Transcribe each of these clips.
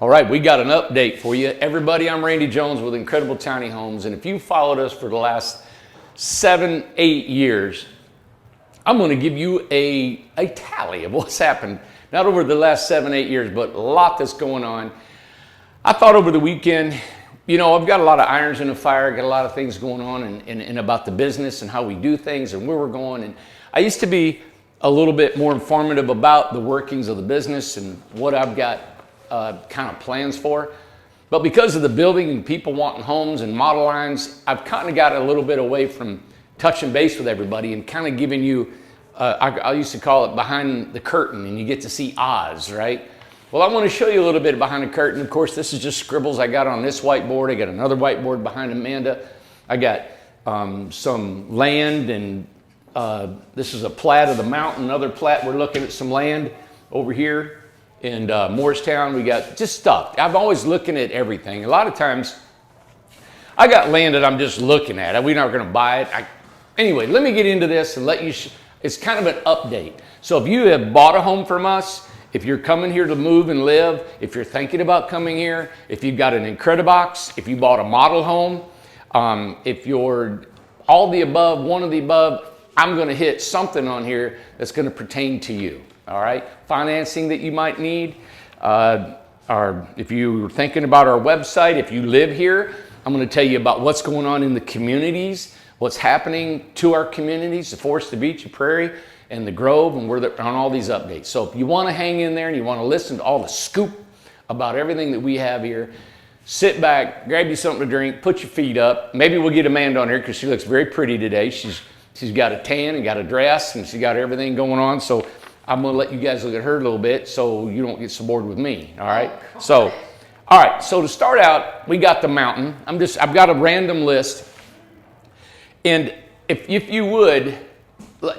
All right, we got an update for you. Everybody, I'm Randy Jones with Incredible Tiny Homes, and if you followed us for the last 7, 8 years, I'm going to give you a tally of what's happened, not over the last 7, 8 years, but a lot that's going on. I thought over the weekend, you know, I've got a lot of irons in the fire, got a lot of things going on and about the business and how we do things and where we're going. And I used to be a little bit more informative about the workings of the business and what I've got kind of plans for. But because of the building and people wanting homes and model lines, I've kind of got a little bit away from touching base with everybody and kind of giving you, I used to call it behind the curtain, and you get to see Oz, right? Well, I want to show you a little bit behind the curtain. Of course, this is just scribbles I got on this whiteboard. I got another whiteboard behind Amanda. I got some land, and this is a plat of the mountain, another plat. We're looking at some land over here in Morristown. We got just stuff. I'm always looking at everything. A lot of times, I got land that I'm just looking at. We're not going to buy it. Anyway, let me get into this and let you, it's kind of an update. So if you have bought a home from us, if you're coming here to move and live, if you're thinking about coming here, if you've got an Incredibox, if you bought a model home, if you're all the above, one of the above, I'm going to hit something on here that's going to pertain to you. All right, financing that you might need, or if you're thinking about our website, if you live here, I'm going to tell you about what's going on in the communities, what's happening to our communities, the Forest, the Beach, the Prairie, and the Grove, and we're on all these updates. So if you want to hang in there and you want to listen to all the scoop about everything that we have here, sit back, grab you something to drink, put your feet up. Maybe we'll get Amanda on here because she looks very pretty today. She's got a tan and got a dress, and she's got everything going on. So I'm going to let you guys look at her a little bit so you don't get so bored with me, all right? So, all right, so to start out, we got the mountain. I've got a random list. And if you would,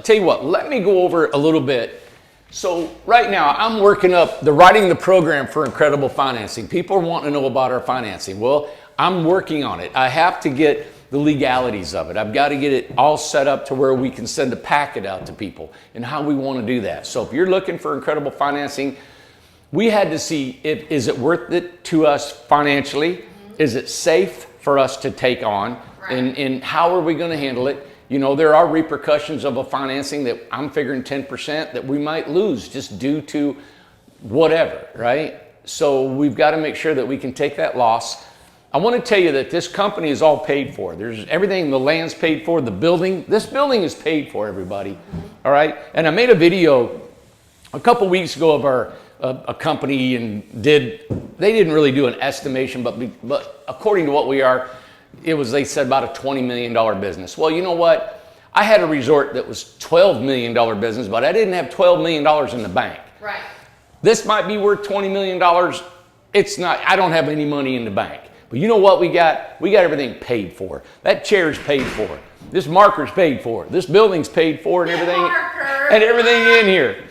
tell you what, let me go over a little bit. So right now, I'm writing the program for Incredible Financing. People are wanting to know about our financing. Well, I'm working on it. I have to get the legalities of it. I've got to get it all set up to where we can send a packet out to people and how we want to do that. So if you're looking for Incredible Financing, we had to see, is it worth it to us financially? Is it safe for us to take on? Right. And how are we going to handle it? You know, there are repercussions of a financing that I'm figuring 10% that we might lose just due to whatever, right? So we've got to make sure that we can take that loss. I want to tell you that this company is all paid for. There's everything, the land's paid for, the building. This building is paid for, everybody. All right? And I made a video a couple weeks ago of a company, and they didn't really do an estimation, but according to what we are, they said about a $20 million business. Well, you know what? I had a resort that was $12 million business, but I didn't have $12 million in the bank. Right. This might be worth $20 million. It's not. I don't have any money in the bank. But you know what we got? We got everything paid for. That chair's paid for. This marker's paid for. This building's paid for, and everything in here.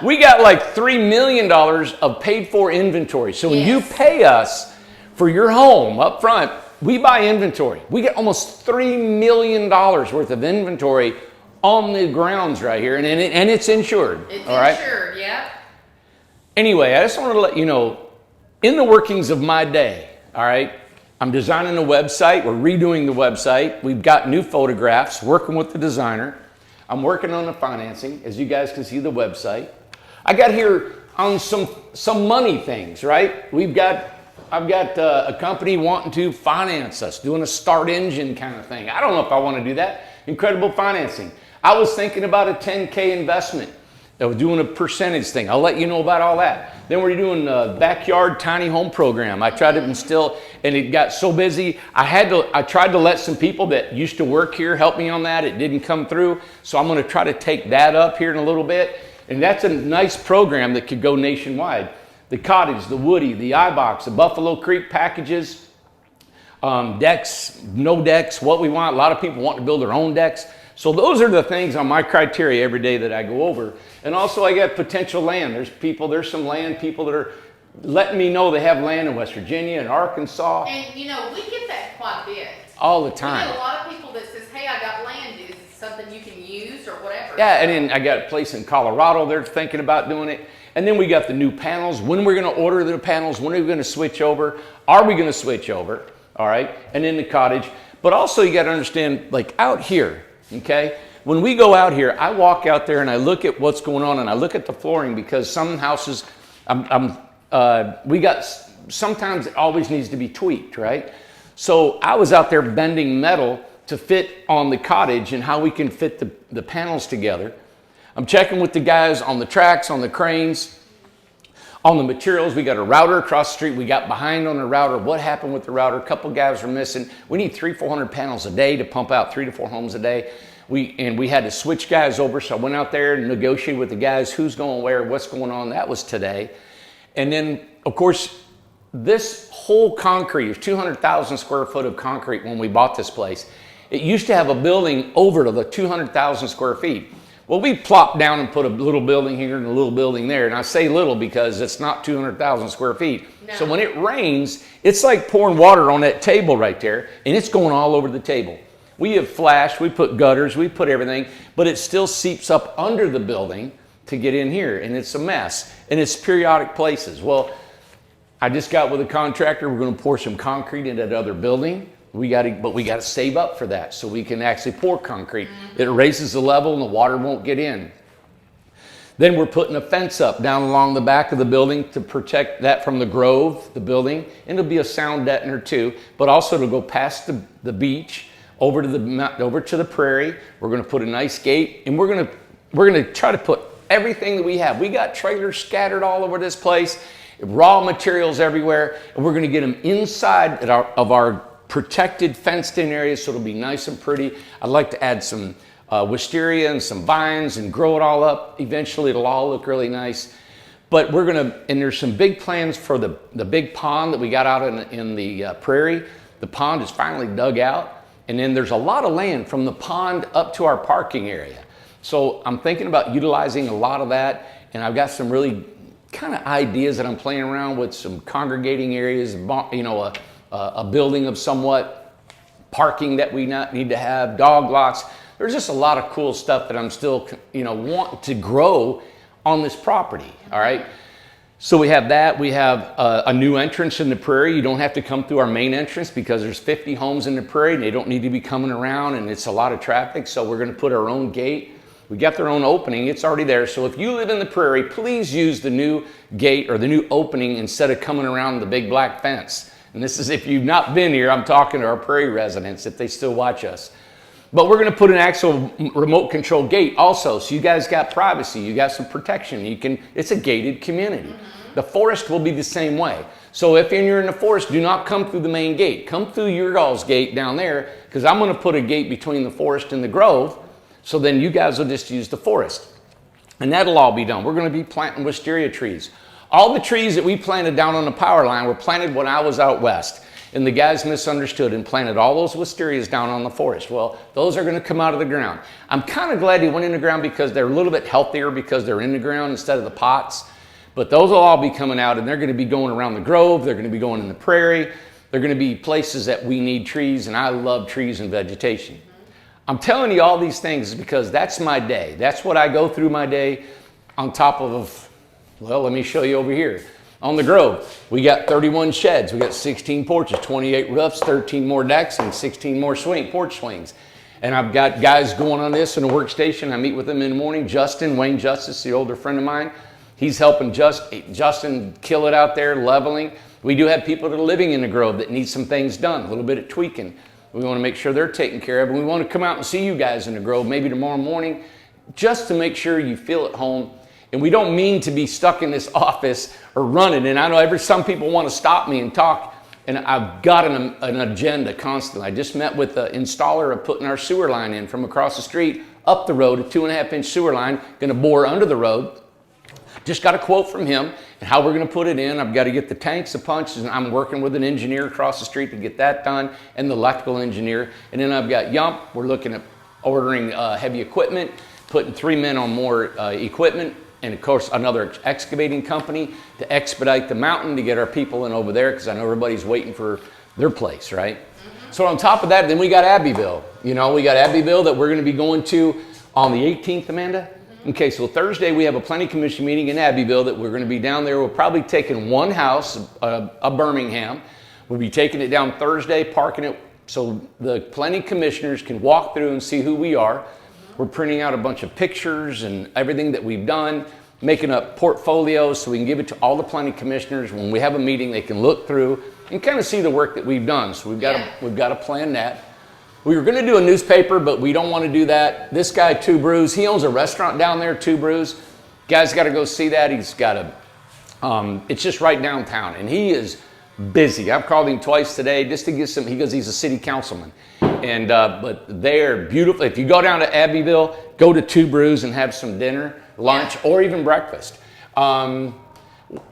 We got like $3 million of paid for inventory. So when you pay us for your home up front, we buy inventory. We get almost $3 million worth of inventory on the grounds right here, and it's insured. It's insured, yeah. Anyway, I just wanted to let you know, in the workings of my day, all right, I'm designing a website. We're redoing the website. We've got new photographs, working with the designer. I'm working on the financing, as you guys can see the website. I got here on some money things, right? I've got a company wanting to finance us, doing a start engine kind of thing. I don't know if I want to do that. Incredible Financing. I was thinking about a $10K investment. I was doing a percentage thing. I'll let you know about all that. Then we're doing a backyard tiny home program. I tried to instill, and it got so busy. I tried to let some people that used to work here help me on that. It didn't come through. So I'm going to try to take that up here in a little bit. And that's a nice program that could go nationwide. The cottage, the Woody, the iBox, the Buffalo Creek packages, decks, no decks, what we want. A lot of people want to build their own decks. So those are the things on my criteria every day that I go over. And also I got potential land. There's some land people that are letting me know they have land in West Virginia and Arkansas. And you know, we get that quite a bit. All the time. We get a lot of people that says, hey, I got land. Is it something you can use or whatever? Yeah, and then I got a place in Colorado. They're thinking about doing it. And then we got the new panels. When we're going to order the panels, when are we going to switch over? Are we going to switch over? All right. And then the cottage. But also you got to understand, like out here, okay? When we go out here, I walk out there and I look at what's going on and I look at the flooring because some houses, sometimes it always needs to be tweaked, right? So I was out there bending metal to fit on the cottage and how we can fit the panels together. I'm checking with the guys on the tracks, on the cranes, on the materials. We got a router across the street. We got behind on the router. What happened with the router? A couple guys were missing. We need 300-400 panels a day to pump out 3 to 4 homes a day. We had to switch guys over. So I went out there and negotiated with the guys, who's going where, what's going on. That was today. And then, of course, this whole concrete is 200,000 square foot of concrete when we bought this place. It used to have a building over to the 200,000 square feet. Well, we plopped down and put a little building here and a little building there. And I say little because it's not 200,000 square feet. No. So when it rains, it's like pouring water on that table right there, and it's going all over the table. We have flash, we put gutters, we put everything, but it still seeps up under the building to get in here, and it's a mess. And it's periodic places. Well, I just got with a contractor. We're going to pour some concrete in that other building. But we got to save up for that so we can actually pour concrete. It raises the level and the water won't get in. Then we're putting a fence up down along the back of the building to protect that from the grove, the building. And it'll be a sound deadener too, but also to go past the beach over to the prairie. We're going to put a nice gate, and we're going to try to put everything that we have. We got trailers scattered all over this place, raw materials everywhere, and we're going to get them inside of our protected, fenced-in areas, so it'll be nice and pretty. I'd like to add some wisteria and some vines and grow it all up. Eventually, it'll all look really nice. But and there's some big plans for the big pond that we got out in the prairie. The pond is finally dug out, and then there's a lot of land from the pond up to our parking area. So I'm thinking about utilizing a lot of that, and I've got some really kind of ideas that I'm playing around with, some congregating areas, a building of somewhat, parking that we need to have, dog locks. There's just a lot of cool stuff that I'm still, wanting to grow on this property, all right? So we have that. We have a new entrance in the prairie. You don't have to come through our main entrance because there's 50 homes in the prairie and they don't need to be coming around, and it's a lot of traffic. So we're going to put our own gate. We got their own opening. It's already there. So if you live in the prairie, please use the new gate or the new opening instead of coming around the big black fence. And this is if you've not been here. I'm talking to our prairie residents if they still watch us. But we're going to put an actual remote control gate also, so you guys got privacy, you got some protection. It's a gated community. The forest will be the same way. So if you're in the forest, do not come through the main gate. Come through your guys' gate down there, because I'm going to put a gate between the forest and the grove, so then you guys will just use the forest. And that'll all be done. We're going to be planting wisteria trees. All the trees that we planted down on the power line were planted when I was out west. And the guys misunderstood and planted all those wisterias down on the forest. Well, those are going to come out of the ground. I'm kind of glad they went in the ground because they're a little bit healthier because they're in the ground instead of the pots. But those will all be coming out, and they're going to be going around the grove. They're going to be going in the prairie. They're going to be places that we need trees, and I love trees and vegetation. I'm telling you all these things because that's my day. That's what I go through my day on top of, well, let me show you over here. On the grove, we got 31 sheds. We got 16 porches, 28 roofs, 13 more decks, and 16 more porch swings. And I've got guys going on this in a workstation. I meet with them in the morning. Wayne Justice, the older friend of mine, he's helping Justin kill it out there, leveling. We do have people that are living in the grove that need some things done, a little bit of tweaking. We want to make sure they're taken care of. And we want to come out and see you guys in the grove maybe tomorrow morning just to make sure you feel at home. And we don't mean to be stuck in this office or running. And I know some people want to stop me and talk, and I've got an agenda constantly. I just met with the installer of putting our sewer line in from across the street up the road, a 2.5-inch sewer line, going to bore under the road. Just got a quote from him and how we're going to put it in. I've got to get the tanks, the punches, and I'm working with an engineer across the street to get that done, and the electrical engineer. And then I've got Yump. We're looking at ordering heavy equipment, putting 3 men on more equipment, and of course another excavating company to expedite the mountain to get our people in over there, because I know everybody's waiting for their place, right? So on top of that, then we got Abbeville. We got Abbeville that we're going to be going to on the 18th, Amanda? Okay, so Thursday we have a planning commission meeting in Abbeville that we're going to be down there. We're probably taking one house, a Birmingham. We'll be taking it down Thursday, parking it so the planning commissioners can walk through and see who we are. We're printing out a bunch of pictures and everything that we've done, making up portfolios so we can give it to all the planning commissioners. When we have a meeting, they can look through and kind of see the work that we've done. So we've got to plan that. We were going to do a newspaper, but we don't want to do that. This guy, Two Brews, he owns a restaurant down there, Two Brews. Guys got to go see that. He's got it's just right downtown, and he is busy. I've called him twice today just to get some, because he's a city councilman. And, but they're beautiful. If you go down to Abbeville, go to Two Brews and have some dinner, lunch, or even breakfast.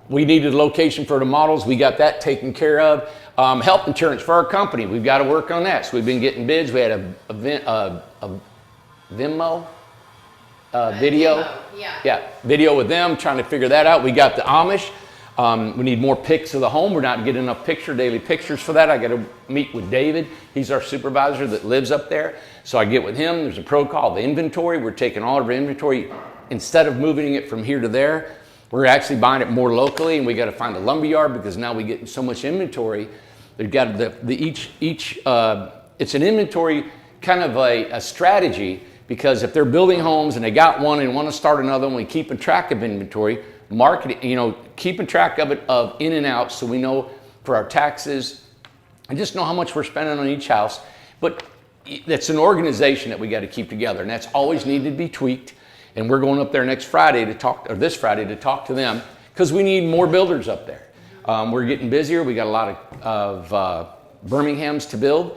We needed a location for the models. We got that taken care of. Health insurance for our company. We've got to work on that. So we've been getting bids. We had a Venmo video. Yeah, video with them, trying to figure that out. We got the Amish. We need more pics of the home. We're not getting enough daily pictures for that. I got to meet with David. He's our supervisor that lives up there. So I get with him. There's a pro called the inventory. We're taking all of our inventory. Instead of moving it from here to there, we're actually buying it more locally, and we got to find a lumber yard because now we get so much inventory. They've got it's an inventory kind of a strategy, because if they're building homes and they got one and want to start another one, we keep a track of inventory, marketing, keeping track of it of in and out, so we know for our taxes and just know how much we're spending on each house. But it's an organization that we got to keep together, and that's always needed to be tweaked. And we're going up there next Friday to talk, or this Friday to talk to them, because we need more builders up there. We're getting busier. We got a lot of Birminghams to build.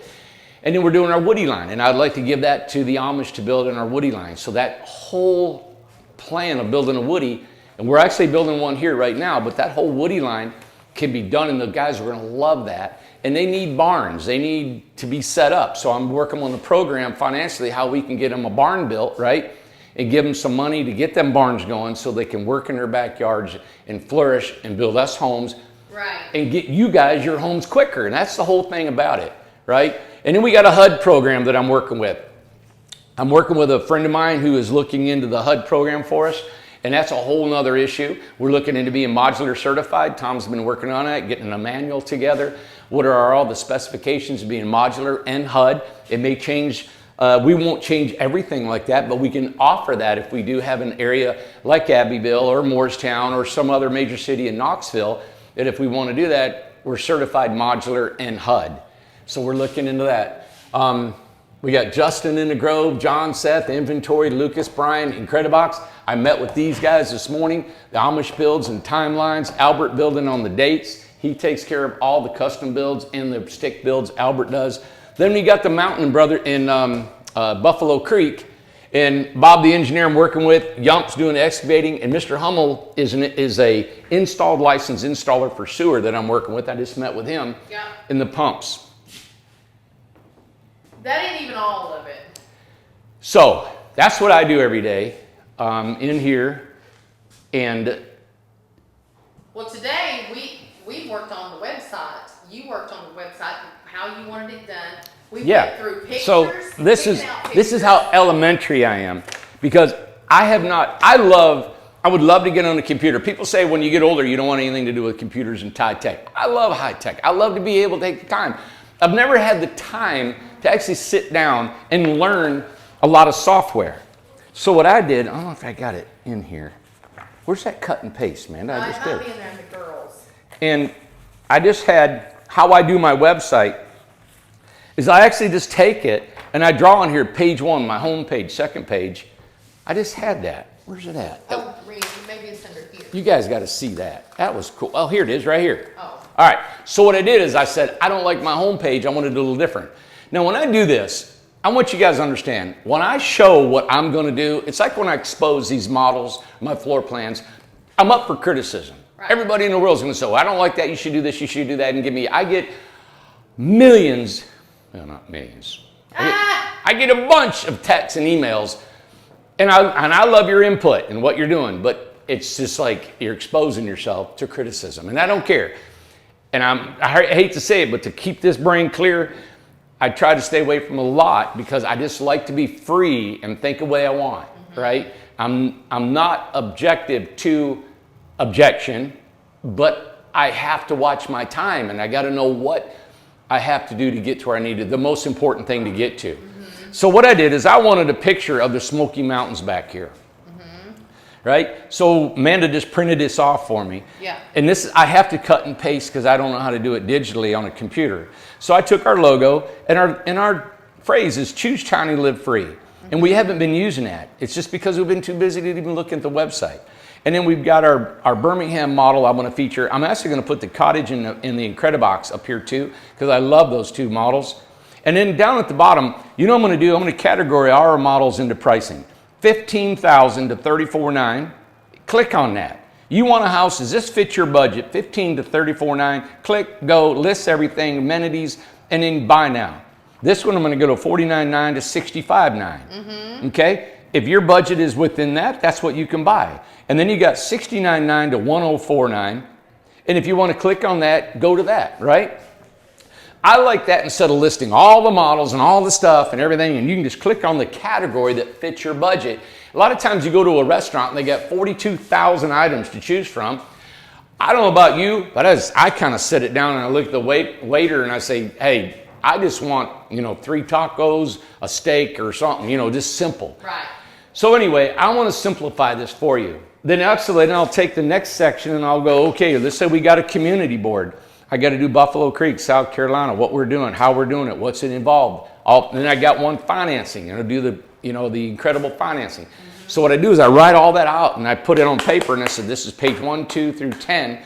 And then we're doing our woody line. And I'd like to give that to the Amish to build in our woody line. So that whole plan of building a woody, and we're actually building one here right now, but that whole woody line can be done, and the guys are going to love that. And they need barns. They need to be set up. So I'm working on the program financially, how we can get them a barn built, right? And give them some money to get them barns going so they can work in their backyards and flourish and build us homes. Right. And get you guys your homes quicker. And that's the whole thing about it, right? And then we got a HUD program that I'm working with. I'm working with a friend of mine who is looking into the HUD program for us. And that's a whole nother issue. We're looking into being modular certified. Tom's been working on that, getting a manual together. What are all the specifications of being modular and HUD? It may change. We won't change everything like that, but we can offer that if we do have an area like Abbeville or Moorestown or some other major city in Knoxville, that if we want to do that, we're certified modular and HUD. So we're looking into that. We got Justin in the Grove, John, Seth, Inventory, Lucas, Brian, Incredibox. I met with these guys this morning, the Amish builds and timelines, Albert building on the dates. He takes care of all the custom builds and the stick builds, Albert does. Then we got the Mountain Brother in Buffalo Creek, and Bob the engineer I'm working with, Yump's doing the excavating, and Mr. Hummel is a installed licensed installer for sewer that I'm working with. I just met with him in the pumps. That ain't even all of it. So that's what I do every day in here. And well, today we worked on the website. You worked on the website, how you wanted it done. We went through pictures. So this is how elementary I am, because I would love to get on the computer. People say when you get older you don't want anything to do with computers and high tech. I love high tech. I love to be able to take the time. I've never had the time to actually sit down and learn a lot of software. So what I did, I don't know if I got it in here. Where's that cut and paste, man? I just did. It might be in there in the girls. And I just had how I do my website is I actually just take it and I draw on here page 1, my home page, second page. I just had that. Where's it at? Oh, Reed, maybe it's under here. You guys got to see that. That was cool. Oh, here it is right here. Oh. All right. So what I did is I said, I don't like my home page. I want to do a little different. Now, when I do this, I want you guys to understand, when I show what I'm going to do, it's like when I expose these models, my floor plans, I'm up for criticism. Right. Everybody in the world is going to say, I don't like that. You should do this. You should do that. And I get millions, well, not millions. I get a bunch of texts and emails, and I love your input and what you're doing, but it's just like you're exposing yourself to criticism, and I don't care. And I hate to say it, but to keep this brain clear, I try to stay away from a lot because I just like to be free and think the way I want, right? I'm not objective to objection, but I have to watch my time, and I got to know what I have to do to get to where I need to, the most important thing to get to. So what I did is I wanted a picture of the Smoky Mountains back here. Right? So Amanda just printed this off for me. Yeah. And this, I have to cut and paste because I don't know how to do it digitally on a computer. So I took our logo, and our phrase is choose tiny, live free. And we haven't been using that. It's just because we've been too busy to even look at the website. And then we've got our Birmingham model I'm going to feature. I'm actually going to put the cottage in the Incredibox up here too, because I love those two models. And then down at the bottom, you know what I'm going to do? I'm going to categorize our models into pricing. $15,000 to $34,900. Click on that. You want a house, does this fit your budget? $15,000 to $34,900. Click, go, lists everything, amenities, and then buy now. This one I'm going to go to $49,900 to $65,900. Okay? If your budget is within that, that's what you can buy. And then you got $69,900 to $104,900. And if you want to click on that, go to that, right? I like that instead of listing all the models and all the stuff and everything, and you can just click on the category that fits your budget. A lot of times you go to a restaurant and they got 42,000 items to choose from. I don't know about you, but I kind of sit it down and I look at the waiter and I say, hey, I just want, 3 tacos, a steak or something, just simple. Right. So anyway, I want to simplify this for you. Then I'll take the next section and I'll go, okay, let's say we got a community board. I got to do Buffalo Creek, South Carolina, what we're doing, how we're doing it, what's it involved. Then I got one financing, and I do the incredible financing. So what I do is I write all that out and I put it on paper and I said, this is page 1, 2 through 10.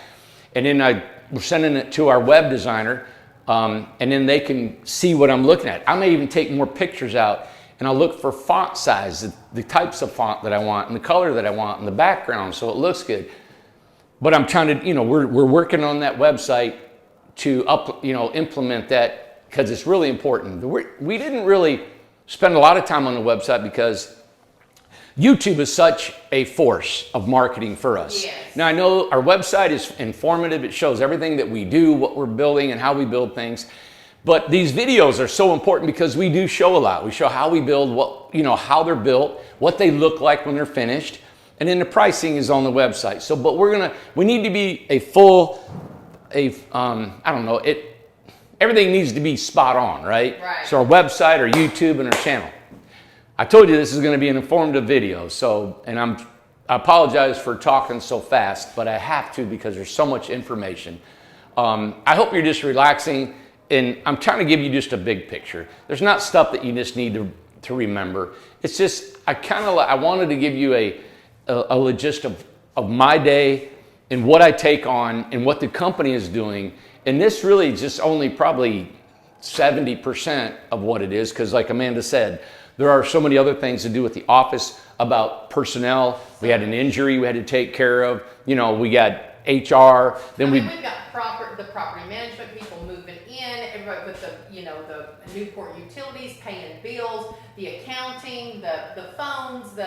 And then we're sending it to our web designer, and then they can see what I'm looking at. I may even take more pictures out and I'll look for font size, the types of font that I want and the color that I want and the background so it looks good. But I'm trying to, we're working on that website to implement that because it's really important. We didn't really spend a lot of time on the website because YouTube is such a force of marketing for us. Yes. Now I know our website is informative. It shows everything that we do, what we're building and how we build things. But these videos are so important because we do show a lot. We show how we build, how they're built, what they look like when they're finished. And then the pricing is on the website. So, but we need to be everything needs to be spot on, right? Right. So our website, our YouTube, and our channel. I told you this is going to be an informative video, I apologize for talking so fast, but I have to because there's so much information. I hope you're just relaxing, and I'm trying to give you just a big picture. There's not stuff that you just need to remember. It's just, I wanted to give you a gist of my day and what I take on and what the company is doing. And this really is just only probably 70% of what it is, because like Amanda said, there are so many other things to do with the office about personnel. We had an injury we had to take care of. We got HR. Then we've got the property management people moving in, everybody with the Newport utilities, paying bills, the accounting, the phones,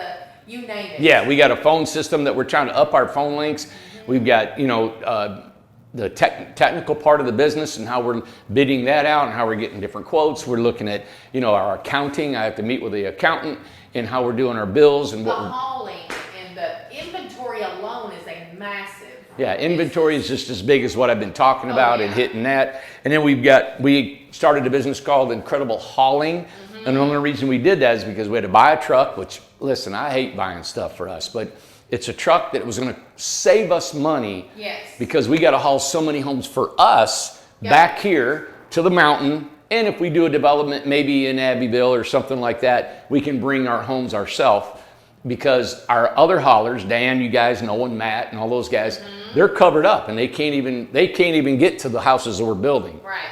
you name it. Yeah, we got a phone system that we're trying to up our phone links. We've got, the technical part of the business and how we're bidding that out and how we're getting different quotes. We're looking at, our accounting. I have to meet with the accountant and how we're doing our bills and the hauling and the inventory alone is a massive. Yeah, inventory is just as big as what I've been talking about and hitting that. And then we started a business called Incredible Hauling. And the only reason we did that is because we had to buy a truck, which, listen, I hate buying stuff for us, but it's a truck that was going to save us money. Yes. Because we got to haul so many homes for us back here to the mountain. And if we do a development maybe in Abbeville or something like that, we can bring our homes ourselves, because our other haulers, Dan, you guys know, and Matt and all those guys, they're covered up and they can't even get to the houses that we're building. Right.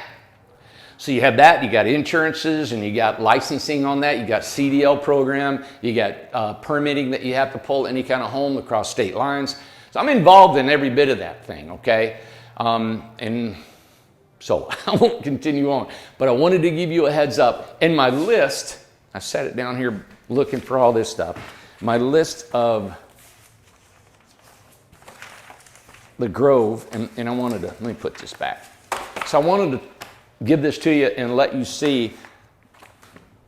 So you have that, you got insurances, and you got licensing on that, you got CDL program, you got permitting that you have to pull any kind of home across state lines. So I'm involved in every bit of that thing, okay? And so I won't continue on, but I wanted to give you a heads up. In my list, I set it down here looking for all this stuff, my list of the Grove, and I wanted to, let me put this back. So I wanted to give this to you and let you see.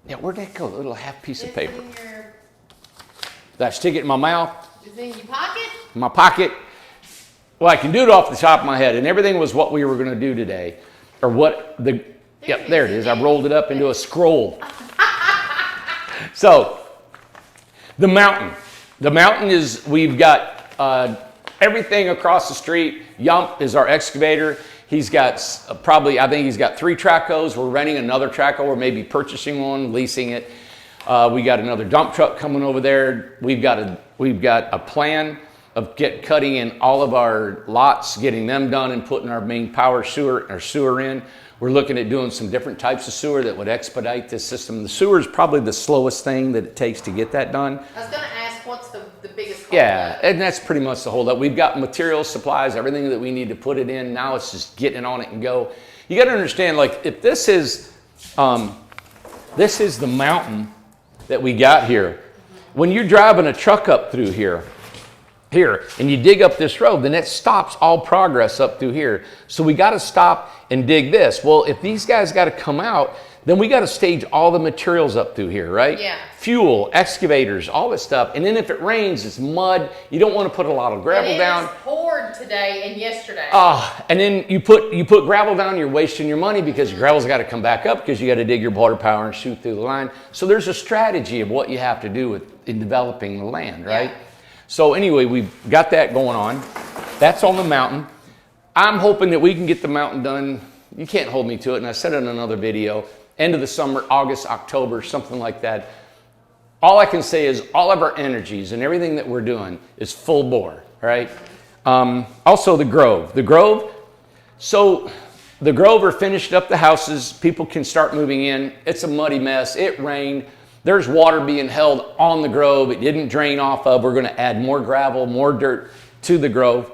Yeah, where'd that go? The little half piece of paper. Do I stick it in my mouth? Is it in your pocket? In my pocket? Well, I can do it off the top of my head, and everything was what we were going to do today, or what the. Yep, there it is. I rolled it up into a scroll. So, the mountain. The mountain is, we've got everything across the street. Yump is our excavator. He's got I think he's got 3 Tracos. We're renting another Traco. We're maybe purchasing one, leasing it. We got another dump truck coming over there. We've got a plan of cutting in all of our lots, getting them done, and putting our main sewer in. We're looking at doing some different types of sewer that would expedite this system. The sewer is probably the slowest thing that it takes to get that done. I was going to ask, what's the biggest cost? Yeah, and that's pretty much the whole up. We've got materials, supplies, everything that we need to put it in. Now it's just getting on it and go. You got to understand, like, if this is the mountain that we got here. When you're driving a truck up through here, and you dig up this road, then it stops all progress up through here. So we got to stop and dig this. Well, if these guys got to come out, then we got to stage all the materials up through here, right? Yeah. Fuel, excavators, all this stuff. And then if it rains, it's mud. You don't want to put a lot of gravel down. It poured today and yesterday. And then you put gravel down, you're wasting your money because your gravel's got to come back up because you got to dig your water power and shoot through the line. So there's a strategy of what you have to do in developing the land, right? Yeah. So anyway, we've got that going on. That's on the mountain. I'm hoping that we can get the mountain done. You can't hold me to it, and I said it in another video. End of the summer, August, October, something like that. All I can say is all of our energies and everything that we're doing is full bore, right? Also the Grove. The Grove, so the Grove are finished up the houses. People can start moving in. It's a muddy mess. It rained. There's water being held on the Grove. It didn't drain off of. We're going to add more gravel, more dirt to the Grove.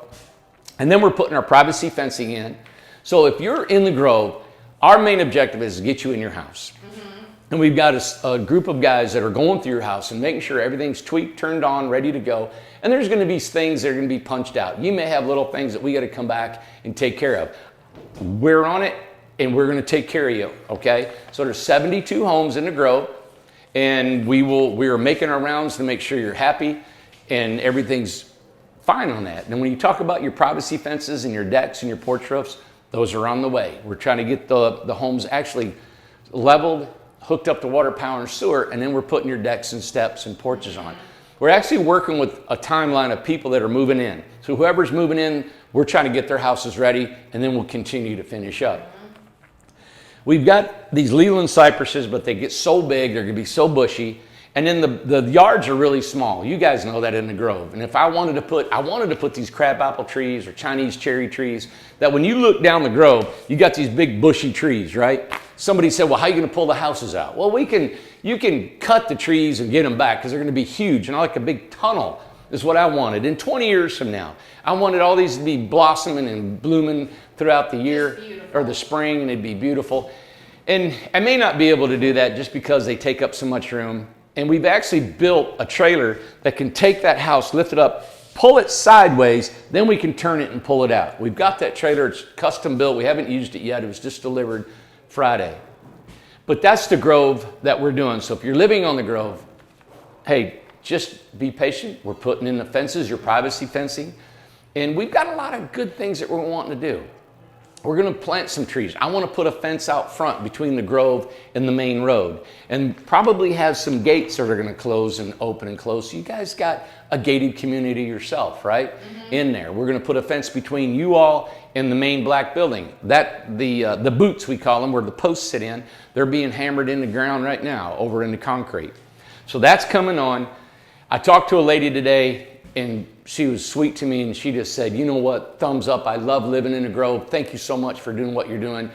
And then we're putting our privacy fencing in. So if you're in the Grove, our main objective is to get you in your house. Mm-hmm. And we've got a group of guys that are going through your house and making sure everything's tweaked, turned on, ready to go. And there's going to be things that are going to be punched out. You may have little things that we got to come back and take care of. We're on it, and we're going to take care of you, okay? So there's 72 homes in the Grove. And we are making our rounds to make sure you're happy and everything's fine on that. And when you talk about your privacy fences and your decks and your porch roofs, those are on the way. We're trying to get the homes actually leveled, hooked up to water, power, and sewer, and then we're putting your decks and steps and porches on. We're actually working with a timeline of people that are moving in. So whoever's moving in, we're trying to get their houses ready, and then we'll continue to finish up. We've got these Leland cypresses, but they get so big, they're going to be so bushy. And then the yards are really small. You guys know that in the Grove. And if I wanted to put these crabapple trees or Chinese cherry trees, that when you look down the Grove, you got these big bushy trees, right? Somebody said, well, how are you going to pull the houses out? Well, you can cut the trees and get them back because they're going to be huge. And I like a big tunnel is what I wanted. In 20 years from now, I wanted all these to be blossoming and blooming throughout the year or the spring, and it'd be beautiful. And I may not be able to do that just because they take up so much room. And we've actually built a trailer that can take that house, lift it up, pull it sideways, then we can turn it and pull it out. We've got that trailer, it's custom built. We haven't used it yet. It was just delivered Friday. But that's the Grove that we're doing. So if you're living on the Grove, hey, just be patient. We're putting in the fences, your privacy fencing. And we've got a lot of good things that we're wanting to do. We're going to plant some trees. I want to put a fence out front between the Grove and the main road, and probably have some gates that are going to close and open and close. So you guys got a gated community yourself, right? Mm-hmm. In there. We're going to put a fence between you all and the main black building. The boots, we call them, where the posts sit in, they're being hammered in the ground right now over in the concrete. So that's coming on. I talked to a lady today, and she was sweet to me, and she just said, you know what, thumbs up, I love living in the Grove. Thank you so much for doing what you're doing.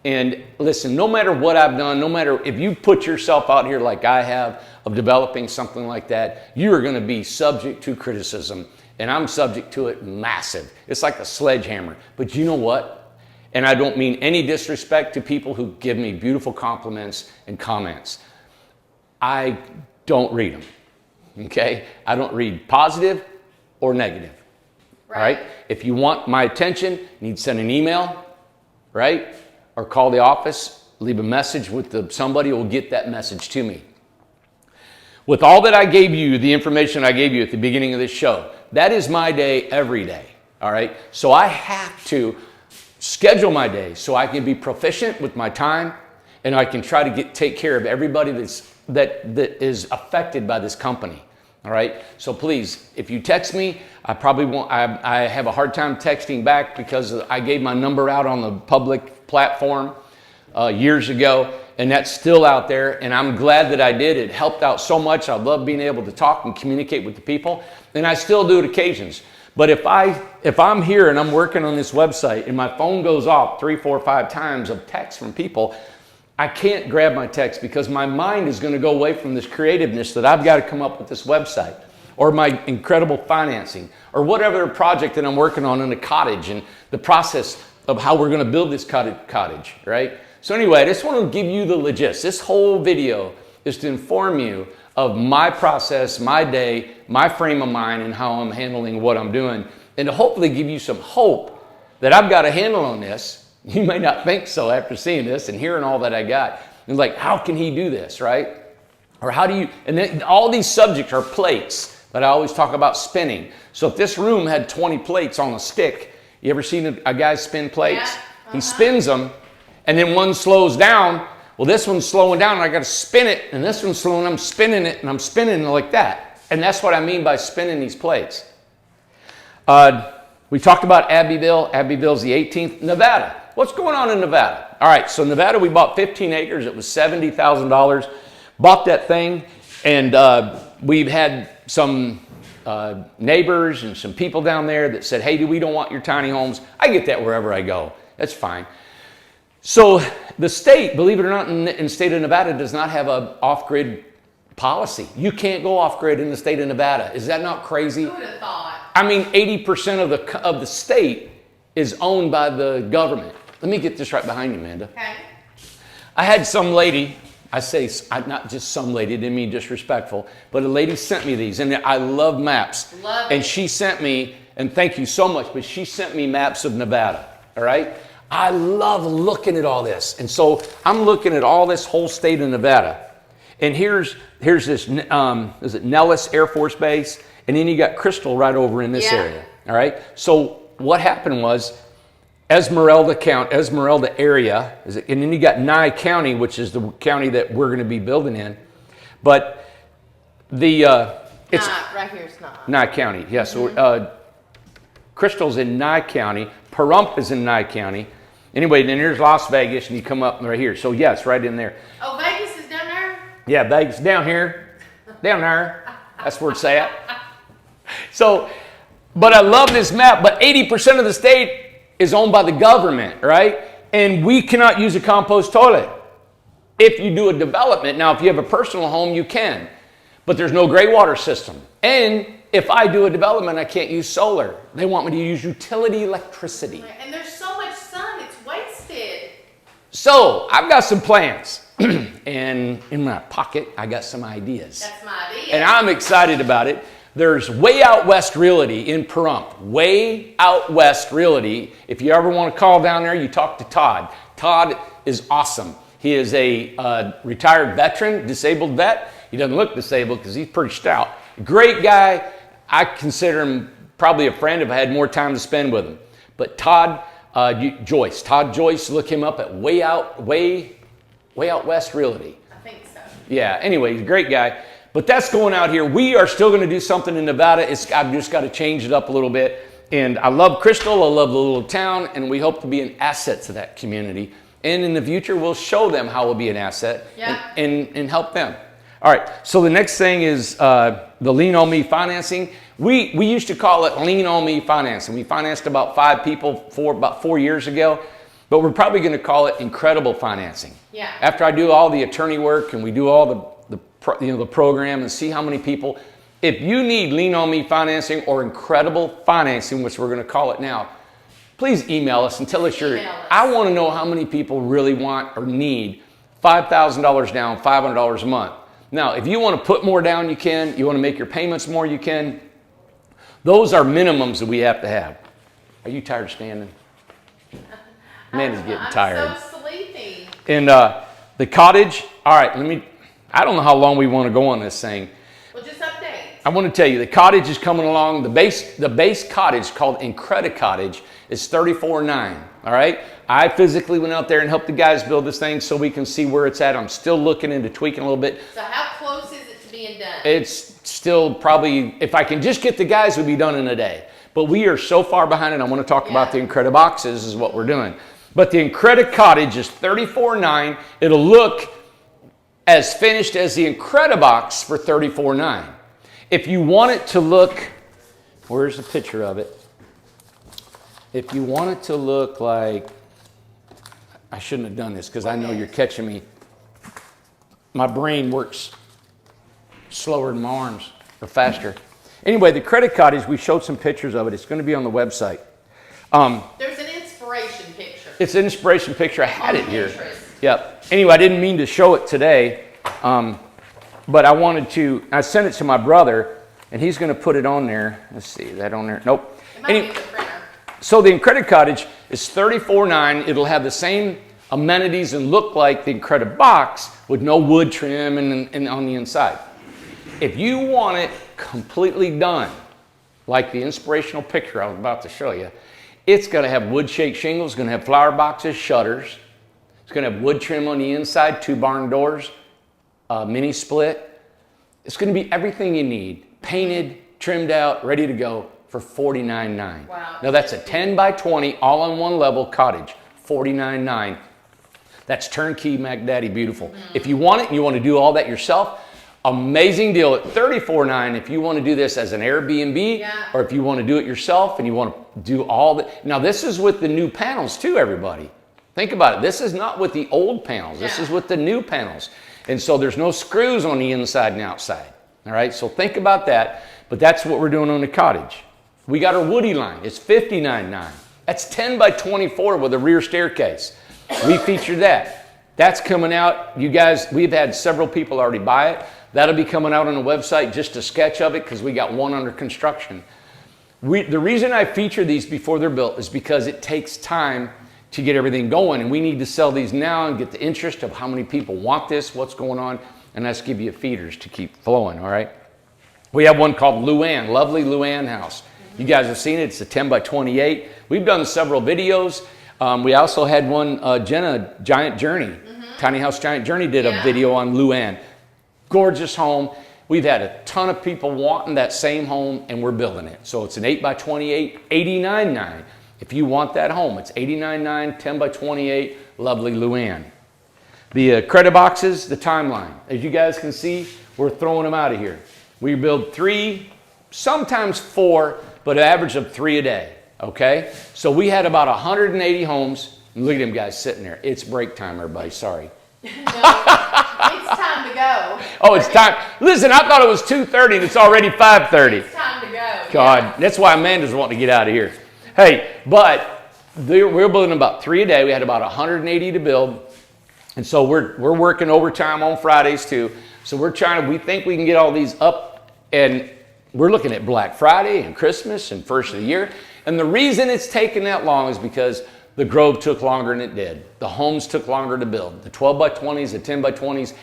And listen, no matter what I've done, no matter if you put yourself out here like I have of developing something like that, you are going to be subject to criticism. And I'm subject to it massive. It's like a sledgehammer. But you know what? And I don't mean any disrespect to people who give me beautiful compliments and comments. I don't read them. Okay? I don't read positive or negative. Right. All right? If you want my attention, you need to send an email, right? Or call the office, leave a message with somebody who will get that message to me. with all that I gave you, the information I gave you at the beginning of this show, that is my day every day, all right? So I have to schedule my day so I can be proficient with my time, and I can try to take care of everybody that is affected by this company, all right? So please, if you text me, I probably won't, I have a hard time texting back because I gave my number out on the public platform years ago, and that's still out there, and I'm glad that I did. It helped out so much. I love being able to talk and communicate with the people, and I still do it occasions. But if I'm here and I'm working on this website and my phone goes off 3, 4, 5 times of text from people, I can't grab my text because my mind is going to go away from this creativeness that I've got to come up with this website, or my incredible financing, or whatever project that I'm working on in a cottage and the process of how we're going to build this cottage, right? So anyway, I just want to give you the logistics. This whole video is to inform you of my process, my day, my frame of mind, and how I'm handling what I'm doing, and to hopefully give you some hope that I've got a handle on this. You may not think so after seeing this and hearing all that I got. It's like, how can he do this, right? Or how do you, and then all these subjects are plates that I always talk about spinning. So if this room had 20 plates on a stick, you ever seen a guy spin plates? Yeah. He spins them, and then one slows down. Well, this one's slowing down, and I got to spin it, and this one's slowing, I'm spinning it, and I'm spinning it like that. And that's what I mean by spinning these plates. We talked about Abbeville. Abbeville's the 18th. Nevada. What's going on in Nevada? All right, so Nevada, we bought 15 acres. It was $70,000. Bought that thing, and we've had some neighbors and some people down there that said, hey, we don't want your tiny homes. I get that wherever I go. That's fine. So the state, believe it or not, in the state of Nevada does not have an off-grid policy. You can't go off-grid in the state of Nevada. Is that not crazy? Who would have thought? I mean, 80% of the state is owned by the government. Let me get this right behind you, Amanda. Okay. I had some lady, I say, not just some lady, didn't mean disrespectful, but a lady sent me these, and I love maps. Love and it. she sent me, and thank you so much, but she sent me maps of Nevada, all right? I love looking at all this. And so I'm looking at all this whole state of Nevada. And here's this, is it Nellis Air Force Base? And then you got Crystal right over in this area, all right? So what happened was, Esmeralda area, and then you got Nye County, which is the county that we're going to be building in. But it's Right here is not. Nye County, yeah. So Crystal's in Nye County, Pahrump is in Nye County. Anyway, then here's Las Vegas, and you come up right here. So yeah, it's right in there. Oh, Vegas is down there? Yeah, Vegas down here, down there. That's where it's at. So, but I love this map. But 80% of the state is owned by the government, right? And we cannot use a compost toilet. If you do a development, now if you have a personal home, you can, but there's no gray water system. And if I do a development, I can't use solar. They want me to use utility electricity. And there's so much sun, it's wasted. So I've got some plans. And in my pocket, I got some ideas. That's my idea. And I'm excited about it. There's Way Out West Realty in Pahrump. Way Out West Realty. If you ever want to call down there, you talk to Todd. Todd is awesome. He is a retired veteran, disabled vet. He doesn't look disabled because he's pretty stout. Great guy. I consider him probably a friend if I had more time to spend with him. But Todd Joyce, look him up at Way Out West Realty. I think so. Yeah, anyway, he's a great guy. But that's going out here. We are still going to do something in Nevada. I've just got to change it up a little bit. And I love Crystal. I love the little town. And we hope to be an asset to that community. And in the future, we'll show them how we'll be an asset and help them. All right. So the next thing is the Lean On Me financing. We used to call it Lean On Me financing. We financed about 5 people about 4 years ago. But we're probably going to call it Incredible Financing. Yeah. After I do all the attorney work and we do all the program and see how many people, if you need Lean On Me financing or Incredible Financing, which we're going to call it now, please email us and tell us I want to know how many people really want or need $5,000 down, $500 a month. Now, if you want to put more down, you can. You want to make your payments more, you can. Those are minimums that we have to have. Are you tired of standing? Amanda's getting tired. I'm so sleepy. And the cottage, all right, I don't know how long we want to go on this thing. Well, just update. I want to tell you, the cottage is coming along. The base cottage called Incredi Cottage is $34,900. All right. I physically went out there and helped the guys build this thing so we can see where it's at. I'm still looking into tweaking a little bit. So how close is it to being done? It's still probably, if I can just get the guys, we'll be done in a day. But we are so far behind it. I want to talk about the Incredi boxes is what we're doing. But the Incredi Cottage is $34,900. It'll look as finished as the Incredi box for $34,900. If you want it to look, where's the picture of it? If you want it to look like, I shouldn't have done this because I know you're catching me. My brain works slower than my arms, or faster. Anyway, the Incredi Cottage, we showed some pictures of it. It's going to be on the website. There's an inspiration picture. It's an inspiration picture. I had it here. Pinterest. Yep. Anyway, I didn't mean to show it today, but I wanted to. I sent it to my brother, and he's going to put it on there. Let's see, is that on there? Nope. It might be the printer. So the Incredi Cottage is $34,900. It'll have the same amenities and look like the Incredi box with no wood trim and on the inside. If you want it completely done, like the inspirational picture I was about to show you, it's going to have wood shake shingles, it's going to have flower boxes, shutters. It's going to have wood trim on the inside, 2 barn doors, mini split. It's going to be everything you need, painted, trimmed out, ready to go for $49,900. Wow. Now that's a 10 by 20 all on one level cottage, $49,900. That's turnkey Mac Daddy beautiful. If you want it and you want to do all that yourself, amazing deal at $34,900 if you want to do this as an Airbnb, or if you want to do it yourself and you want to do all that. Now this is with the new panels too, everybody. Think about it. This is not with the old panels. This is with the new panels. And so there's no screws on the inside and outside. All right, so think about that. But that's what we're doing on the cottage. We got our Woody line. It's $59,900. That's 10 by 24 with a rear staircase. We feature that. That's coming out. You guys, we've had several people already buy it. That'll be coming out on the website, just a sketch of it, because we got one under construction. The reason I feature these before they're built is because it takes time to get everything going, and we need to sell these now and get the interest of how many people want this, what's going on, and let's give you feeders to keep flowing, all right? We have one called Luann, lovely Luann house. You guys have seen it. It's a 10 by 28. We've done several videos. We also had one, Jenna, Giant Journey, Tiny House Giant Journey did a video on Luann. Gorgeous home. We've had a ton of people wanting that same home, and we're building it. So it's an 8 by 28, $89,900. If you want that home, it's $89,900, 10 by 28, lovely Luann. The Incredi boxes, the timeline. As you guys can see, we're throwing them out of here. We build 3, sometimes 4, but an average of 3 a day, okay? So we had about 180 homes. Look at them guys sitting there. It's break time, everybody, sorry. No, it's time to go. Oh, it's time. Listen, I thought it was 2:30 and it's already 5:30. It's time to go. God, that's why Amanda's wanting to get out of here. Hey, but we're building about 3 a day. We had about 180 to build. And so we're working overtime on Fridays too. So we think we can get all these up, and we're looking at Black Friday and Christmas and first of the year. And the reason it's taken that long is because the Grove took longer than it did. The homes took longer to build. The 12 by 20s, the 10 by 20s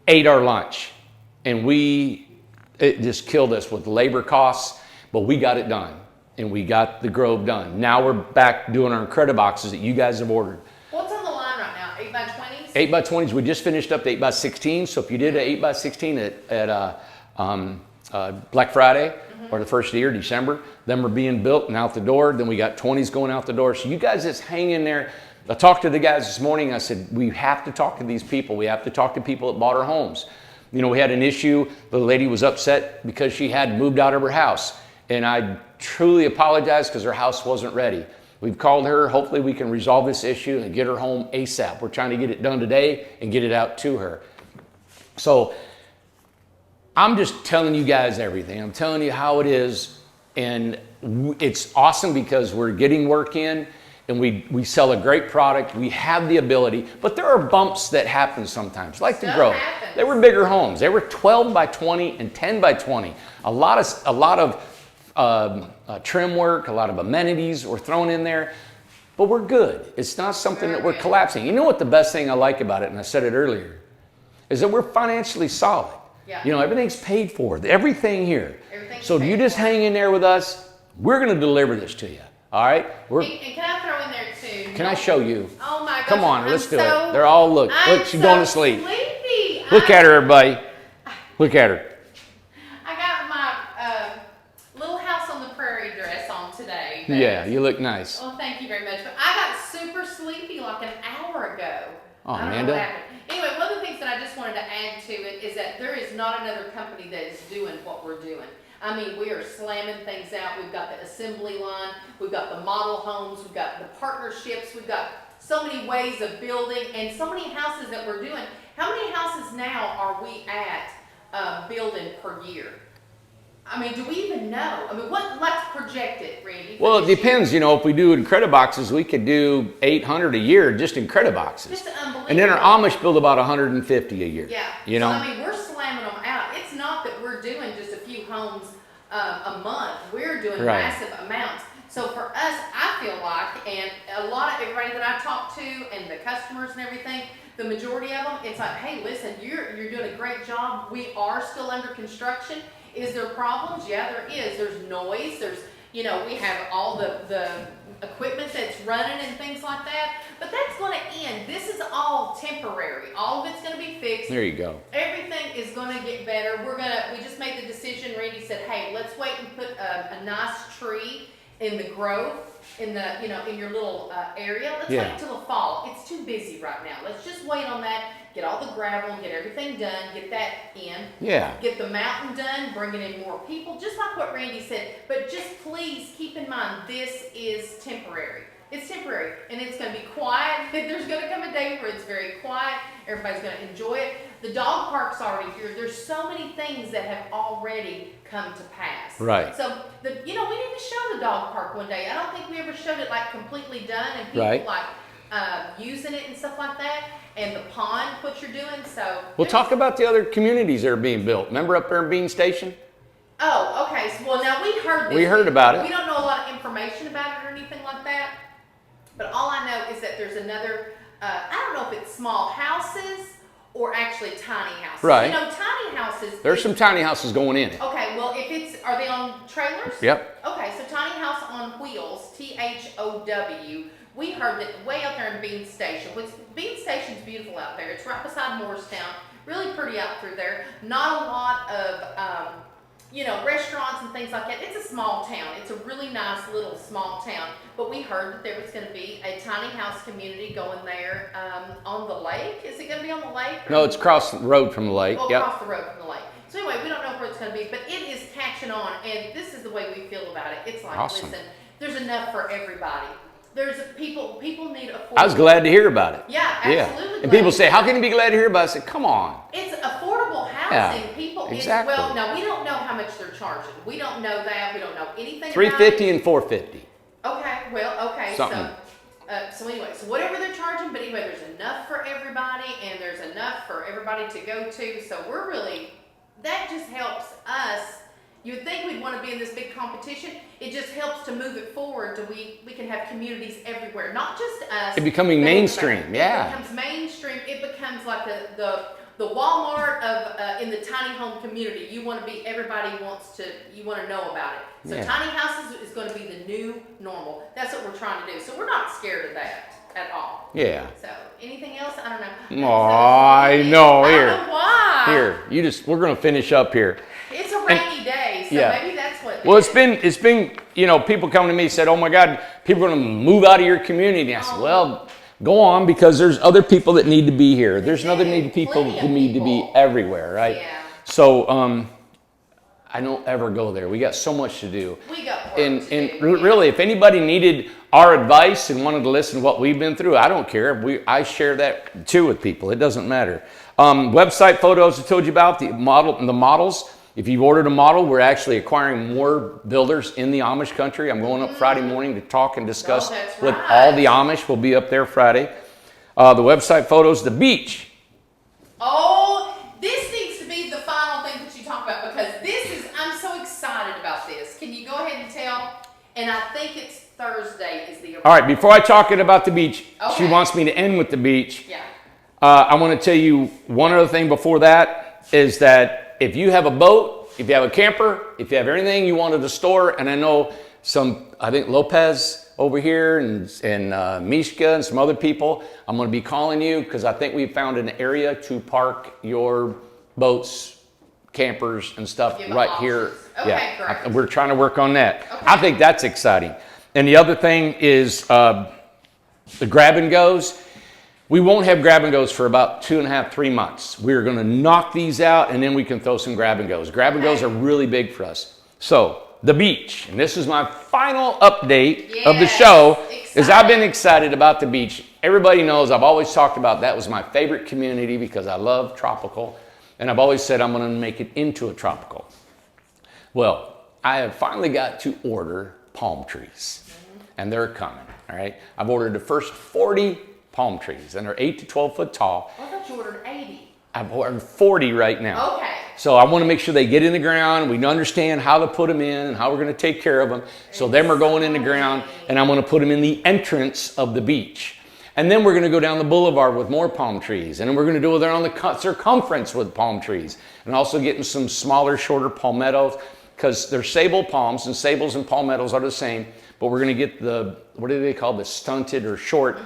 ate our lunch. And it just killed us with labor costs, but we got it done. And we got the Grove done. Now we're back doing our Incredi boxes that you guys have ordered. What's on the line right now? 8 by 20s? 8 by 20s. We just finished up the 8 by 16. So if you did an 8 by 16 at Black Friday or the first of the year, December, them are being built and out the door. Then we got 20s going out the door. So you guys just hang in there. I talked to the guys this morning. I said, we have to talk to these people. We have to talk to people that bought our homes. You know, we had an issue. The lady was upset because she had moved out of her house. And I truly apologize because her house wasn't ready. We've called her. Hopefully we can resolve this issue and get her home ASAP. We're trying to get it done today and get it out to her. So I'm just telling you guys everything. I'm telling you how it is. And it's awesome because we're getting work in and we sell a great product. We have the ability, but there are bumps that happen sometimes, like the Grove. They were bigger homes. They were 12 by 20 and 10 by 20. A lot of trim work, a lot of amenities were thrown in there, but we're good. It's not something that we're collapsing. You know what the best thing I like about it, and I said it earlier, is that we're financially solid. Yeah. You know, everything's paid for. Everything here. Everything's So you paid just for. hang in there with us. We're going to deliver this to you. All right? And can I throw in there too? Can I show you? Oh my gosh. Come on, I'm let's do so- it. They're all look, I'm she's so going to sleep. Sleepy. Look at her, everybody. Look at her. I got my Little House on the Prairie dress on today. but- Yeah, you look nice. Well, thank you very much. But I got super sleepy like an hour ago. Oh, I don't know Amanda. what happened. Anyway, one of the things that I just wanted to add to it is that there is not another company that is doing what we're doing. I mean, we are slamming things out. We've got the assembly line, we've got the model homes, we've got the partnerships, we've got so many ways of building and so many houses that we're doing. How many houses now are we at building per year? I mean, do we even know? I mean, let's project it, Randy. for Well, it this year. depends. You know, if we do in credit boxes, we could do 800 a year just in credit boxes. Just unbelievable. And then our Amish build about 150 a year. Yeah. You know? So, I mean, we're slamming them out. It's not that we're doing just a few homes a month. We're doing Right. massive amounts. So for us, I feel like, and a lot of everybody that I talk to and the customers and everything, the majority of them, it's like, hey, listen, you're doing a great job. We are still under construction. Is there problems? Yeah, there is. There's noise. There's, you know, we have all the equipment that's running and things like that. But that's going to end. This is all temporary. All of it's going to be fixed. There you go. Everything is going to get better. We just made the decision. Randy said, hey, let's wait and put a nice tree in the growth, in your little area. Let's wait Yeah. until the fall. It's too busy right now. Let's just wait on that. Get all the gravel, get everything done, get that in. Yeah. Get the mountain done, bringing in more people, just like what Randy said. But just please keep in mind, this is temporary. It's temporary, and it's going to be quiet. There's going to come a day where it's very quiet. Everybody's going to enjoy it. The dog park's already here. There's so many things that have already come to pass. Right. So, we need to show the dog park one day. I don't think we ever showed it like completely done, and people Right. like using it and stuff like that. And the pond, what you're doing. So We'll talk about the other communities that are being built. Remember up there in Bean Station? Oh, okay. So, well, now we heard this. We heard about it. We don't know a lot of information about it or anything like that. But all I know is that there's another, I don't know if it's small houses or actually tiny houses. Right. You know, tiny houses. There's some tiny houses going in it. Okay, well, are they on trailers? Yep. Okay, so tiny house on wheels, THOW. We heard that way out there in Bean Station, which Bean Station's beautiful out there. It's right beside Morristown. Really pretty out through there. Not a lot of, restaurants and things like that. It's a small town. It's a really nice little small town. But we heard that there was going to be a tiny house community going there on the lake. Is it going to be on the lake? No, it's across the road from the lake. Well, Yep. across the road from the lake. So anyway, we don't know where it's going to be, but it is catching on, and this is the way we feel about it. It's like, Awesome. listen, there's enough for everybody. There's people need affordable. I was glad to hear about it. Yeah, Yeah. absolutely. And glad. people say, how can you be glad to hear about it? I said, come on. It's affordable Yeah, housing. People, exactly. well, now we don't know how much they're charging. We don't know that. We don't know anything. $350 and $450. Okay, well, okay. Something. So anyway, so whatever they're charging, but anyway, there's enough for everybody, and there's enough for everybody to go to. So that just helps us. You would think we'd want to be in this big competition. It just helps to move it forward. We can have communities everywhere, not just us. It becoming but mainstream, everybody. yeah. It becomes mainstream. It becomes like the Walmart of in the tiny home community. You want to be. Everybody you want to know about it. So Yeah. tiny houses is going to be the new normal. That's what we're trying to do. So we're not scared of that at all. Yeah. So anything else? I don't know. Oh, I know. I Here. don't know why. Here. We're going to finish up here. It's a rainy day, so yeah. maybe that's what. Well, it's been, people come to me and said, oh my God, people are going to move out of your community. And I said, well, go on, because there's other people that need to be here. There's another need people Plenty of who need to be people. everywhere, right? Yeah. So, I don't ever go there. We got so much to do. We got work And to do. really, if anybody needed our advice and wanted to listen to what we've been through, I don't care. I share that too with people. It doesn't matter. Website photos I told you about, the models. If you've ordered a model, we're actually acquiring more builders in the Amish country. I'm going up Friday morning to talk and discuss that's with right. all the Amish. We'll be up there Friday. The website photos, the beach. Oh, this needs to be the final thing that you talk about, because I'm so excited about this. Can you go ahead and tell? And I think it's Thursday is the. All right, before I talk it about the beach, she Okay. wants me to end with the beach. Yeah. I want to tell you one other thing before that is that if you have a boat, if you have a camper, if you have anything you wanted to store, and I know I think Lopez over here and Mishka and some other people, I'm going to be calling you because I think we found an area to park your boats, campers, and stuff right here. Okay, great. We're trying to work on that. Okay. I think that's exciting. And the other thing is the grab and goes. We won't have grab and goes for about 2.5, 3 months. We're going to knock these out and then we can throw some grab and goes. Grab and goes are really big for us. So the beach, and this is my final update of the show, is I've been excited about the beach. Everybody knows I've always talked about that was my favorite community because I love tropical, and I've always said I'm going to make it into a tropical. Well, I have finally got to order palm trees, and they're coming, all right? I've ordered the first 40 palm trees, and they're 8 to 12 foot tall. I thought you ordered 80. I've ordered 40 right now. Okay. So I want to make sure they get in the ground. We understand how to put them in and how we're going to take care of them. So them are going in the ground, and I'm going to put them in the entrance of the beach. And then we're going to go down the boulevard with more palm trees. And then we're going to do it there on the circumference with palm trees. And also getting some smaller, shorter palmettos because they're sable palms, and sables and palmettos are the same. But we're going to get the, what do they call the stunted or short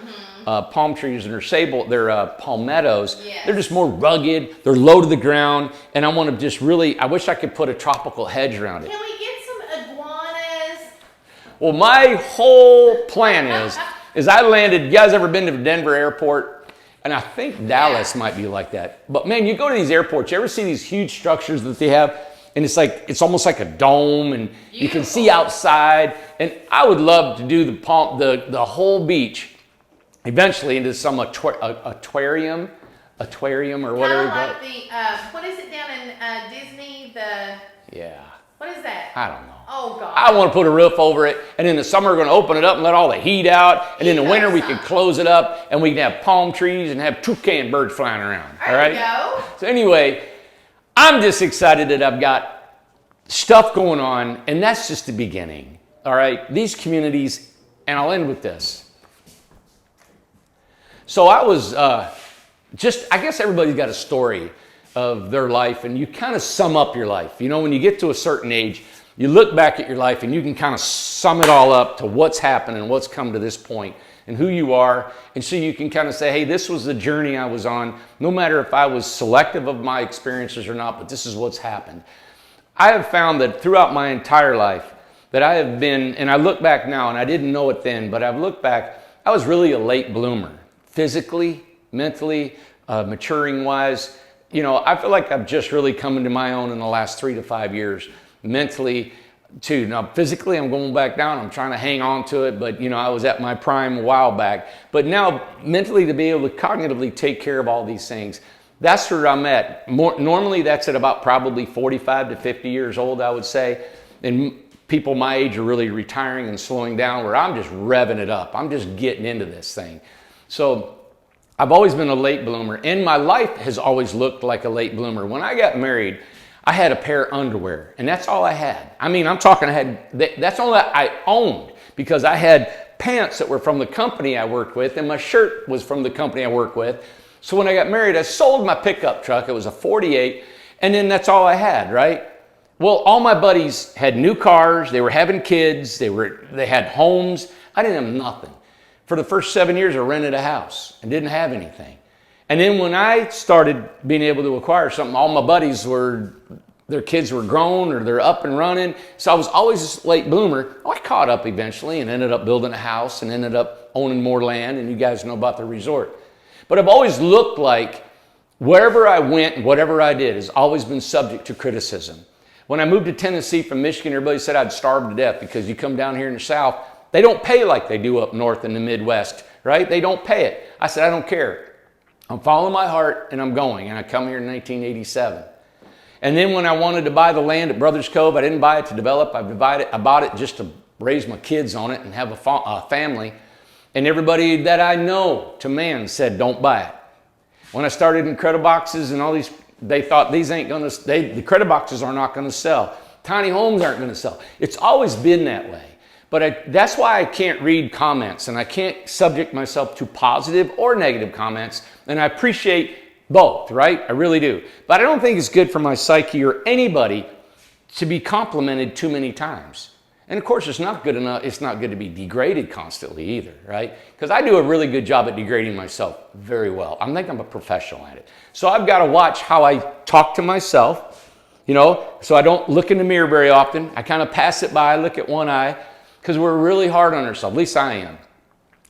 palm trees, and they're palmettos. Yes. They're just more rugged. They're low to the ground. And I want to just really, I wish I could put a tropical hedge around it. Can we get some iguanas? Well, my whole plan is I landed, you guys ever been to Denver airport? And I think Dallas might be like that. But man, you go to these airports, you ever see these huge structures that they have? And it's almost like a dome, and you can see outside. And I would love to do the whole beach eventually into some aquarium or whatever. Kind of like what is it down in Disney? What is that? I don't know. Oh God. I want to put a roof over it, and in the summer we're going to open it up and let all the heat out, and in the winter we can close it up, and we can have palm trees and have toucan birds flying around. All right. There you go. So anyway, I'm just excited that I've got stuff going on, and that's just the beginning. All right, these communities, and I'll end with this. So I was I guess everybody's got a story of their life, and you kind of sum up your life. You know, when you get to a certain age, you look back at your life and you can kind of sum it all up to what's happened and what's come to this point and who you are. And so you can kind of say, hey, this was the journey I was on, no matter if I was selective of my experiences or not, but this is what's happened. I have found that throughout my entire life that I have been, and I look back now and I didn't know it then, but I've looked back, I was really a late bloomer, physically, mentally, maturing wise. You know, I feel like I've just really come into my own in the last 3 to 5 years, mentally too. Now, physically, I'm going back down. I'm trying to hang on to it, but you know, I was at my prime a while back. But now, mentally, to be able to cognitively take care of all these things, that's where I'm at. Normally, that's at about probably 45 to 50 years old, I would say. And people my age are really retiring and slowing down, where I'm just revving it up. I'm just getting into this thing. So I've always been a late bloomer, and my life has always looked like a late bloomer. When I got married, I had a pair of underwear, and that's all I had. I mean, I'm talking, that's all that I owned, because I had pants that were from the company I worked with, and my shirt was from the company I worked with. So when I got married, I sold my pickup truck. It was a 48, and then that's all I had, right? Well, all my buddies had new cars. They were having kids. They had homes. I didn't have nothing. For the first 7 years, I rented a house and didn't have anything. And then when I started being able to acquire something, all my buddies their kids were grown or they're up and running. So I was always a late bloomer. I caught up eventually and ended up building a house and ended up owning more land. And you guys know about the resort. But I've always looked like wherever I went and whatever I did has always been subject to criticism. When I moved to Tennessee from Michigan, everybody said I'd starve to death because you come down here in the South, they don't pay like they do up north in the Midwest, right? They don't pay it. I said, I don't care. I'm following my heart and I'm going. And I come here in 1987. And then when I wanted to buy the land at Brothers Cove, I didn't buy it to develop. I bought it just to raise my kids on it and have a family. And everybody that I know to man said, don't buy it. When I started in credit boxes and all these, they thought these ain't going to, the credit boxes are not going to sell. Tiny homes aren't going to sell. It's always been that way. But that's why I can't read comments, and I can't subject myself to positive or negative comments, and I appreciate both, right? I really do. But I don't think it's good for my psyche or anybody to be complimented too many times. And of course, it's not good enough. It's not good to be degraded constantly either, right? Because I do a really good job at degrading myself very well. I think I'm a professional at it. So I've got to watch how I talk to myself, you know, so I don't look in the mirror very often. I kind of pass it by, look at one eye, because we're really hard on ourselves. At least I am.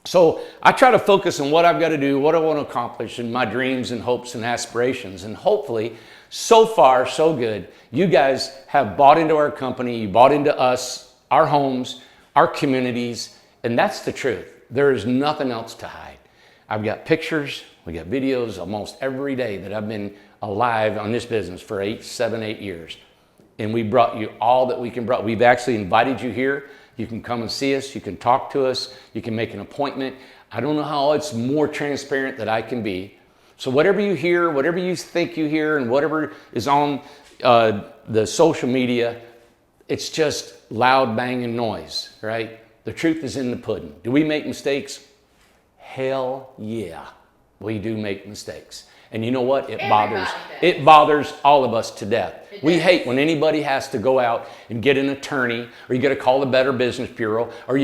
So I try to focus on what I've got to do, what I want to accomplish, and my dreams and hopes and aspirations. And hopefully, so far, so good. You guys have bought into our company. You bought into us, our homes, our communities, and that's the truth. There is nothing else to hide. I've got pictures, we got videos almost every day that I've been alive on this business for 7, 8 years. And we brought you all that we can bring. We've actually invited you here. You can come and see us. You can talk to us. You can make an appointment. I don't know how it's more transparent that I can be. So whatever you hear, whatever you think you hear, and whatever is on the social media, it's just loud banging noise, right? The truth is in the pudding. Do we make mistakes? Hell yeah, we do make mistakes. And you know what? It bothers all of us to death. We hate when anybody has to go out and get an attorney, or you got to call the Better Business Bureau, or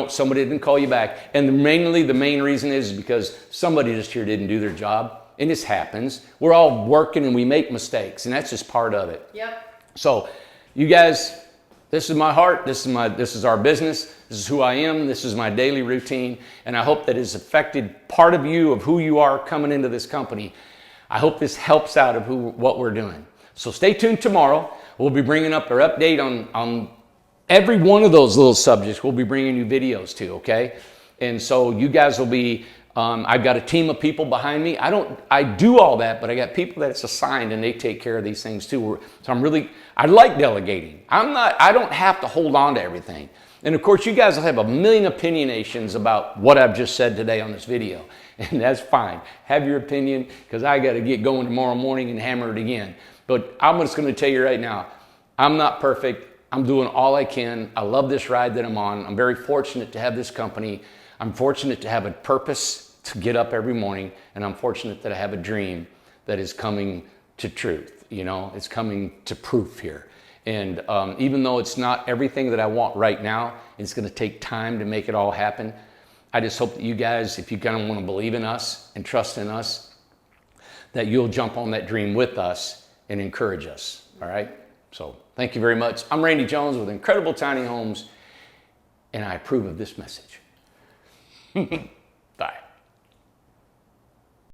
somebody didn't call you back. And mainly the main reason is because somebody just here didn't do their job. And this happens. We're all working and we make mistakes, and that's just part of it. Yep. So you guys, this is my heart, this is our business, this is who I am, this is my daily routine, and I hope that it's affected part of you, of who you are coming into this company. I hope this helps out of what we're doing. So stay tuned tomorrow. We'll be bringing up our update on every one of those little subjects. We'll be bringing you videos to, okay? And so you guys will be, I've got a team of people behind me. I do all that, but I got people that it's assigned and they take care of these things too. So I like delegating. I don't have to hold on to everything. And of course, you guys will have a million opinionations about what I've just said today on this video. And that's fine. Have your opinion, because I got to get going tomorrow morning and hammer it again. But I'm just going to tell you right now, I'm not perfect. I'm doing all I can. I love this ride that I'm on. I'm very fortunate to have this company. I'm fortunate to have a purpose to get up every morning. And I'm fortunate that I have a dream that is coming to truth. You know, it's coming to proof here. And even though it's not everything that I want right now, it's going to take time to make it all happen. I just hope that you guys, if you kind of want to believe in us and trust in us, that you'll jump on that dream with us and encourage us. All right? So thank you very much. I'm Randy Jones with Incredible Tiny Homes, and I approve of this message.